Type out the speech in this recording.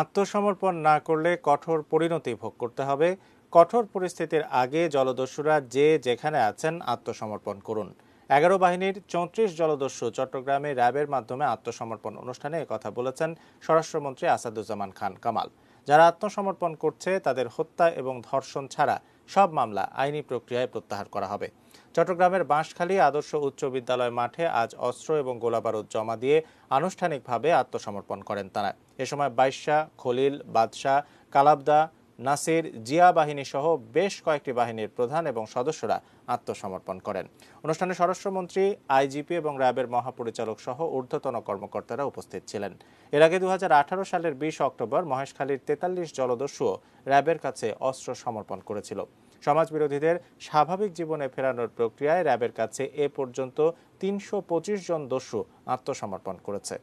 আত্মসমর্পণ না করলে কঠোর পরিণতি ভোগ করতে হবে। কঠোর পরিস্থিতির আগে জলদস্যুরা যে যেখানে আছেন আত্মসমর্পণ করুন। 11 বাহিনীর 34 জলদস্যু চট্টগ্রামে র্যাবের মাধ্যমে আত্মসমর্পণ অনুষ্ঠানে একথা বলেছেন স্বরাষ্ট্রমন্ত্রী আসাদুজ্জামান খান কামাল। যারা আত্মসমর্পণ করছে তাদের হত্যা এবং ধর্ষণ ছাড়া সব মামলা আইনি প্রক্রিয়ায় প্রত্যাহার করা হবে। চট্টগ্রামের বাঁশখালী আদর্শ উচ্চ বিদ্যালয় মাঠে আজ অস্ত্র এবং গোলাবারুদ জমা দিয়ে আনুষ্ঠানিকভাবে আত্মসমর্পণ করেন তারা। এ সময় বাইশা, খলিল, বাদশাহ, কালাবদা, নাসির, জিয়া বাহিনী সহ বেশ কয়েকটি বাহিনীর প্রধান এবং সদস্যরা আত্মসমর্পণ করেন। অনুষ্ঠানে স্বরাষ্ট্রমন্ত্রী, আইজিপি এবং র্যাবের মহাপরিচালক সহ ঊর্ধ্বতন কর্মকর্তারা উপস্থিত ছিলেন। এর আগে 2018 সালের 20 অক্টোবর মহেশখালীর 43 জলদস্যুও র্যাবের কাছে অস্ত্র সমর্পণ করেছিল। সমাজবিরোধীদের স্বাভাবিক জীবনে ফেরানোর প্রক্রিয়ায় র্যাবের কাছে এ পর্যন্ত 325 জন দস্যু আত্মসমর্পণ করেছে।